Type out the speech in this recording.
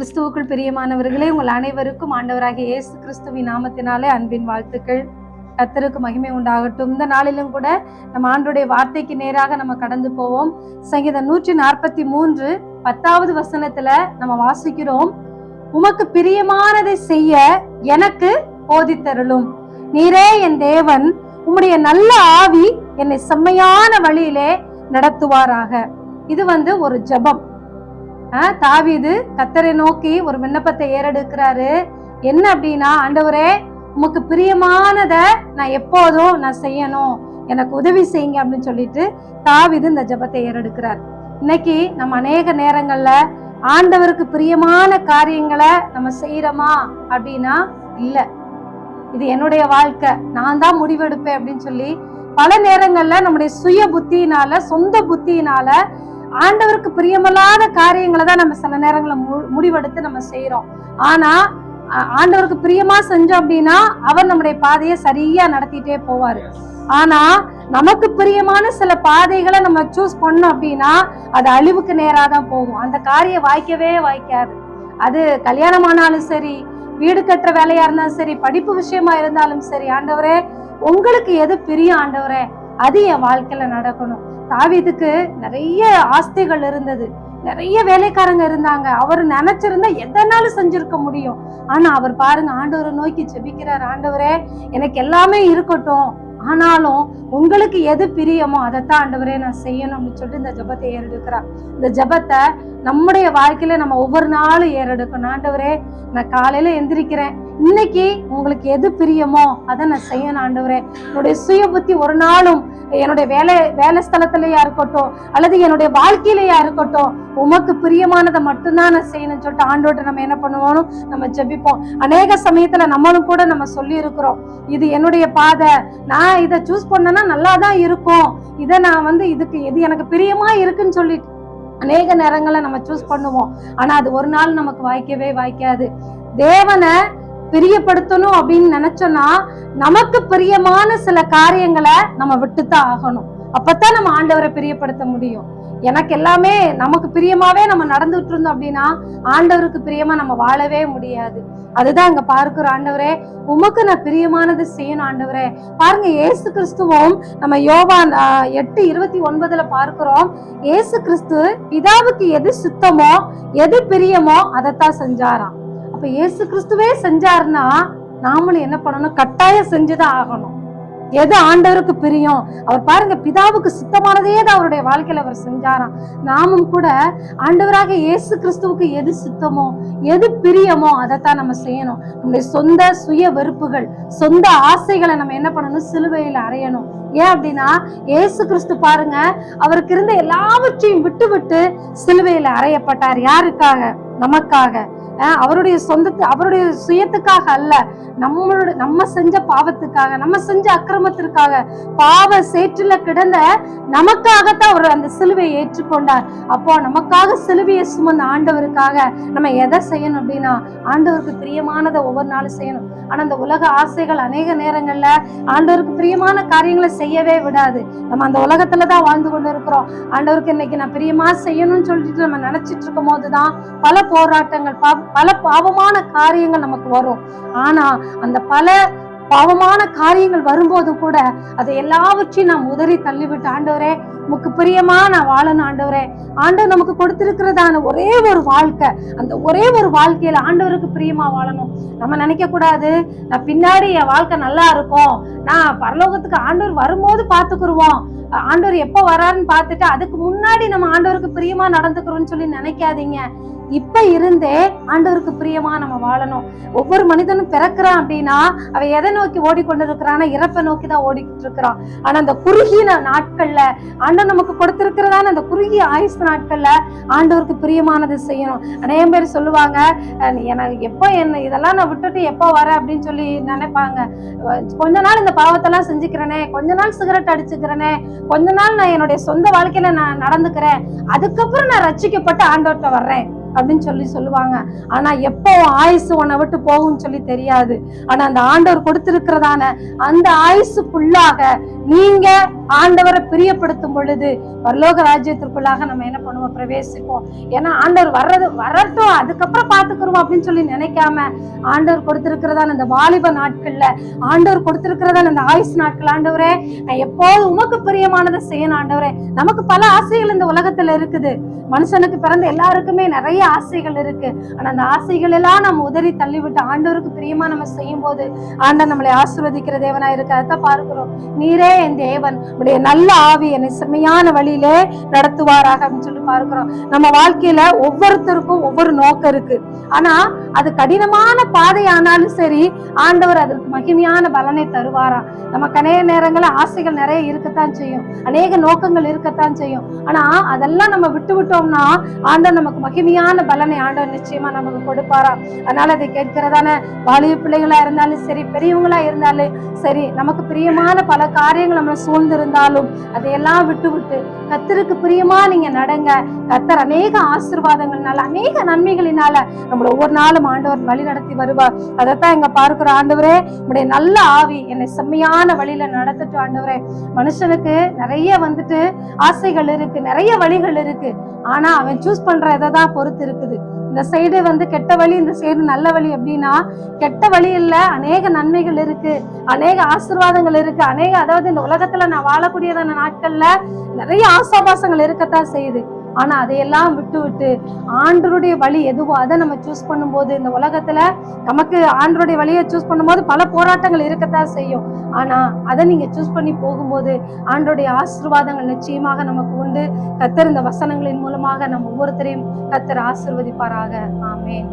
கிறிஸ்துவுக்குள் பிரியமானவர்களே, உங்கள் அனைவருக்கும் ஆண்டவராகிய இயேசு கிறிஸ்துவின் நாமத்தினாலே அன்பின் வாழ்த்துக்கள். கர்த்தருக்கு மகிமை உண்டாகட்டும். இந்த நாளிலும் கூட நம்ம ஆண்டவருடைய வார்த்தைக்கு நேராக நம்ம கடந்து போவோம். சங்கீதம் 143 10வது வசனத்துல நம்ம வாசிக்கிறோம், உமக்கு பிரியமானதை செய்ய எனக்கு போதித்தருளும். நீரே என் தேவன், உம்முடைய நல்ல ஆவி என்னை செம்மையான வழியிலே நடத்துவாராக. இது ஒரு ஜெபம். தாவீது கர்த்தரை நோக்கி ஒரு விண்ணப்பத்தை ஏறெடுக்கிறாரு. என்ன அப்படின்னா, ஆண்டவரே உமக்கு பிரியமானத நான் எப்போதும் நான் செய்யணும், எனக்கு உதவி செய்யுங்க அப்படின்னு சொல்லிட்டு தாவீது இந்த ஜெபத்தை ஏறெடுக்கிறார். இன்னைக்கு நம்ம அநேக நேரங்கள்ல ஆண்டவருக்கு பிரியமான காரியங்களை நம்ம செய்யறோமா அப்படின்னா இல்ல, இது என்னுடைய வாழ்க்கை, நான் தான் முடிவெடுப்பேன் அப்படின்னு சொல்லி பல நேரங்கள்ல நம்முடைய சுய புத்தியினால, சொந்த புத்தியினால ஆண்டவருக்கு பிரியமில்லாத காரியங்களை தான் நம்ம சில நேரங்களை முடிவெடுத்து நம்ம செய்யறோம். ஆனா ஆண்டவருக்கு பிரியமா செஞ்சோம் அப்படின்னா அவர் நம்முடைய பாதையை சரியா நடத்திட்டே போவாரு. ஆனா நமக்கு பிரியமான சில பாதைகளை நம்ம சூஸ் பண்ணோம் அப்படின்னா அது அழிவுக்கு நேராதான் போகும். அந்த காரியம் வாய்க்கவே வாய்க்காது. அது கல்யாணம் ஆனாலும் சரி, வீடு கட்டுற வேலையா இருந்தாலும் சரி, படிப்பு விஷயமா இருந்தாலும் சரி, ஆண்டவரே உங்களுக்கு எது பிரியம் ஆண்டவரே அது என் வாழ்க்கையில நடக்கணும். தாவீதுக்கு நிறைய ஆஸ்திகள் இருந்தது, நிறைய வேலைக்காரங்க இருந்தாங்க. அவர் நினைச்சிருந்தா எதனாலும் செஞ்சிருக்க முடியும். ஆனா அவர் பாருங்க, ஆண்டவரை நோக்கி ஜெபிக்கிறார், ஆண்டவரே எனக்கு எல்லாமே இருக்கட்டும், ஆனாலும் உங்களுக்கு எது பிரியமோ அதைத்தான் ஆண்டவரே நான் செய்யணும் அப்படின்னு சொல்லிட்டு இந்த ஜெபத்தை ஏறெடுக்கிறார். இந்த ஜெபத்தை நம்முடைய வாழ்க்கையில நம்ம ஒவ்வொரு நாளும் ஏறெடுக்கணும். ஆண்டவரே நான் காலையில எந்திரிக்கிறேன், இன்னைக்கு உங்களுக்கு எது பிரியமோ அதை நான் செய்யணும் ஆண்டவரே. என்னுடைய சுய புத்தி ஒரு நாளும் என்னுடைய வேலை ஸ்தலத்திலேயா இருக்கட்டும் அல்லது என்னுடைய வாழ்க்கையிலேயா இருக்கட்டும், உமக்கு பிரியமானதை மட்டும்தான் நான் செய்யணும்னு சொல்லிட்டு ஆண்டோட்ட நம்ம என்ன பண்ணுவோம், நம்ம ஜெபிப்போம். அநேக சமயத்துல நம்மளும் கூட நம்ம சொல்லி இருக்கிறோம், இது என்னுடைய பாதை, நான் இதை சூஸ் பண்ணனா நல்லாதான் இருக்கும், இதை நான் இதுக்கு இது எனக்கு பிரியமா இருக்குன்னு சொல்லிட்டு அநேக நேரங்களை நம்ம சூஸ் பண்ணுவோம். ஆனா அது ஒரு நாள் நமக்கு வாய்க்கவே வாய்க்காது. தேவனை பிரியப்படுத்தணும் அப்படின்னு நினைச்சோம்னா நமக்கு பிரியமான சில காரியங்களை நம்ம விட்டுத்தான் ஆகணும். அப்பதான் நம்ம ஆண்டவரை பிரியப்படுத்த முடியும். எனக்கு எல்லாமே நமக்கு பிரியமாவே நம்ம நடந்துட்டு இருந்தோம் அப்படின்னா ஆண்டவருக்கு பிரியமா நம்ம வாழவே முடியாது. அதுதான் அங்க பார்க்கிறோம், ஆண்டவரே உமக்கு நான் பிரியமானது செய்யணும் ஆண்டவரே. பாருங்க, இயேசு கிறிஸ்துவும் நம்ம யோவான் 8:29 பார்க்கிறோம், இயேசு கிறிஸ்து பிதாவுக்கு எது சுத்தமோ எது பிரியமோ அதைத்தான் செஞ்சாராம். அப்ப இயேசு கிறிஸ்துவே செஞ்சாருன்னா நாமளும் என்ன பண்ணணும், கட்டாயம் செஞ்சுதான் ஆகணும். எது ஆண்டவருக்கு பிரியம், அவர் பாருங்க பிதாவுக்கு சுத்தமானதே தான் அவருடைய வாழ்க்கையில அவர் செஞ்சாராம். நாமும் கூட ஆண்டவராக இயேசு கிறிஸ்துவுக்கு எது சுத்தமோ எது பிரியமோ அதைத்தான் நம்ம செய்யணும். நம்முடைய சொந்த சுய வெறுப்புகள், சொந்த ஆசைகளை நம்ம என்ன பண்ணணும், சிலுவையில அறையணும். ஏன் அப்படின்னா இயேசு கிறிஸ்து பாருங்க, அவருக்கு இருந்த எல்லாவற்றையும் விட்டு விட்டு சிலுவையில அறையப்பட்டார். யாருக்காக? நமக்காக. அவருடைய அவருடைய சுயத்துக்காக அல்ல, நம்ம செஞ்ச பாவத்துக்காக, நம்ம செஞ்ச அக்கிரமத்திற்காக, பாவ சேற்றில கிடந்த நமக்காகத்தான் அவர் அந்த சிலுவையை ஏற்றுக்கொண்டார். அப்போ நமக்காக சிலுவையை சுமந்த ஆண்டவருக்காக நம்ம எதை செய்யணும் அப்படின்னா ஆண்டவருக்கு பிரியமானதை ஒவ்வொரு நாளும் செய்யணும். ஆனா அந்த உலக ஆசைகள் அநேக நேரங்கள்ல ஆண்டவருக்கு பிரியமான காரியங்களை செய்யவே விடாது. நம்ம அந்த உலகத்துலதான் வாழ்ந்து கொண்டு இருக்கிறோம். ஆண்டவருக்கு இன்னைக்கு நான் பிரியமா செய்யணும்னு சொல்லிட்டு நம்ம நினைச்சிட்டு இருக்கும் போதுதான் பல போராட்டங்கள், பல பாவமான காரியங்கள் நமக்கு வரும். ஆனா அந்த பல பாவமான காரியங்கள் வரும்போது கூட அதை எல்லாவற்றையும் நாம் உதறி தள்ளிவிட்டு, ஆண்டவரே உமக்கு பிரியமா நான் வாழணும் ஆண்டவரே. ஆண்டவர் நமக்கு கொடுத்திருக்கிறதான ஒரே ஒரு வாழ்க்கை, அந்த ஒரே ஒரு வாழ்க்கையில ஆண்டவருக்கு பிரியமா வாழணும். நம்ம நினைக்க கூடாது, நான் பின்னாடி என் வாழ்க்கை நல்லா இருக்கும், நான் பரலோகத்துக்கு ஆண்டவர் வரும்போது பாத்துக்குருவோம், ஆண்டவர் எப்ப வராருன்னு பார்த்துட்டு அதுக்கு முன்னாடி நம்ம ஆண்டவருக்கு பிரியமா நடந்துக்கிறோம்னு சொல்லி நினைக்காதீங்க. இப்ப இருந்தே ஆண்டவருக்கு பிரியமா நம்ம வாழணும். ஒவ்வொரு மனிதனும் பிறக்கிறான் அப்படின்னா அவ எதை நோக்கி ஓடிக்கொண்டு இருக்கிறான்னா இறப்பை நோக்கி தான் ஓடிக்கிட்டு இருக்கிறான். ஆனா அந்த குறுகிய நாட்கள்ல ஆண்டவர் நமக்கு கொடுத்திருக்கிறதான அந்த குறுகிய ஆயுசு நாட்கள்ல ஆண்டவருக்கு பிரியமானது செய்யணும். அநேக பேர் சொல்லுவாங்க, எனக்கு எப்போ இதெல்லாம் நான் விட்டுட்டு எப்போ வர அப்படின்னு சொல்லி நினைப்பாங்க. கொஞ்ச நாள் இந்த பாவத்தெல்லாம் செஞ்சுக்கிறேனே, கொஞ்ச நாள் சிகரெட் அடிச்சுக்கிறேனே, கொஞ்ச நாள் நான் என்னுடைய சொந்த வாழ்க்கையில நான் நடந்துக்கிறேன், அதுக்கப்புறம் நான் ரட்சிக்கப்பட்டு ஆண்டவர்கிட்ட வர்றேன் அப்படின்னு சொல்லுவாங்க. ஆனா எப்போ ஆயுசு உன்னை விட்டு போகும்னு சொல்லி தெரியாது. ஆனா அந்த ஆண்டவர் கொடுத்திருக்கிறதான அந்த ஆயுசுக்குள்ளாக நீங்க ஆண்டவரை பிரியப்படுத்தும் பொழுது பரலோக ராஜ்யத்திற்குள்ளாக நம்ம என்ன பண்ணுவோம், பிரவேசிப்போம். ஏன்னா ஆண்டவர் வரட்டும் அதுக்கப்புறம் பாத்துக்கிறோம் அப்படின்னு சொல்லி நினைக்காம ஆண்டவர் கொடுத்திருக்கிறதான அந்த வாலிப நாட்கள்ல, ஆண்டவர் கொடுத்திருக்கிறதான அந்த ஆயுசு நாட்கள், ஆண்டவரே நான் எப்போது உமக்கு பிரியமானதை செய்யணும் ஆண்டவரே. நமக்கு பல ஆசைகள் இந்த உலகத்துல இருக்குது. மனுஷனுக்கு பிறந்த எல்லாருக்குமே நிறைய ஆசைகள் இருக்கு. ஆனா அந்த ஆசைகள் எல்லாம் நம்ம உதறி தள்ளிவிட்டு ஆண்டவருக்கு பிரியமா நம்ம செய்யும் போது ஆண்டவர் நம்மளை ஆசீர்வதிக்கிற தேவனா இருக்கு. அதான் பார்க்கிறோம், நீரே என் தேவன், உடைய நல்ல ஆவி என்னை செம்மையான வழியிலே நடத்துவாராக அப்படின்னு சொல்லி பார்க்கிறோம். நம்ம வாழ்க்கையில ஒவ்வொருத்தருக்கும் ஒவ்வொரு நோக்கம் இருக்கு. ஆனா அது கடினமான பாதை ஆனாலும் சரி, ஆண்டவர் அதற்கு மகிமையான பலனை தருவாராம். நமக்கு அநேக நேரங்கள்ல ஆசைகள் நிறைய இருக்கத்தான் செய்யும், அநேக நோக்கங்கள் இருக்கத்தான் செய்யும். ஆனா அதெல்லாம் நம்ம விட்டு விட்டோம்னா ஆண்டவர் நமக்கு மகிமையான பலனை ஆண்டவர் நிச்சயமா நமக்கு கொடுப்பாராம். அதனால அதை கேட்கிறதான வாலிப பிள்ளைகளா இருந்தாலும் சரி, பெரியவங்களா இருந்தாலும் சரி, நமக்கு பிரியமான பல காரியங்கள் நம்ம சூழ்ந்து இருந்தாலும் அதையெல்லாம் விட்டு விட்டு கர்த்தருக்கு பிரியமா நீங்க நடங்க. கர்த்தர் அநேக ஆசீர்வாதங்கள்னால, அநேக நன்மைகளினால நம்மள ஒவ்வொரு நாளும் ஆண்டவர் வழி நடத்தி வருவார். அதைத்தான் இங்க பார்க்கிற, ஆண்டவரே உடைய நல்ல ஆவி என்னை செம்மையான வழியில நடத்தட்டும் ஆண்டவரே. மனுஷனுக்கு நிறைய ஆசைகள் இருக்கு, நிறைய வழிகள் இருக்கு. ஆனா அவன் சூஸ் பண்ற இதைதான் பொறுத்து இருக்குது. இந்த சைடு கெட்ட வழி, இந்த சைடு நல்ல வழி அப்படின்னா, கெட்ட வழியில அநேக நன்மைகள் இருக்கு, அநேக ஆசீர்வாதங்கள் இருக்கு, அதாவது இந்த உலகத்துல நான் வாழக்கூடியதான நாட்கள்ல நிறைய ஆசாபாசங்கள் இருக்கத்தான் செய்யுது. ஆனா அதையெல்லாம் விட்டு விட்டு ஆண்டவருடைய வழி எதுவோ அதை நம்ம சூஸ் பண்ணும்போது, இந்த உலகத்துல நமக்கு ஆண்டவருடைய வழியை சூஸ் பண்ணும்போது பல போராட்டங்கள் இருக்கத்தான் செய்யும். ஆனா அதை நீங்க சூஸ் பண்ணி போகும்போது ஆண்டவருடைய ஆசீர்வாதங்கள் நிச்சயமாக நமக்கு உண்டு. கர்த்தர் இந்த வசனங்களின் மூலமாக நம்ம ஒவ்வொருத்தரையும் கர்த்தர் ஆசீர்வதிப்பாராக. ஆமென்.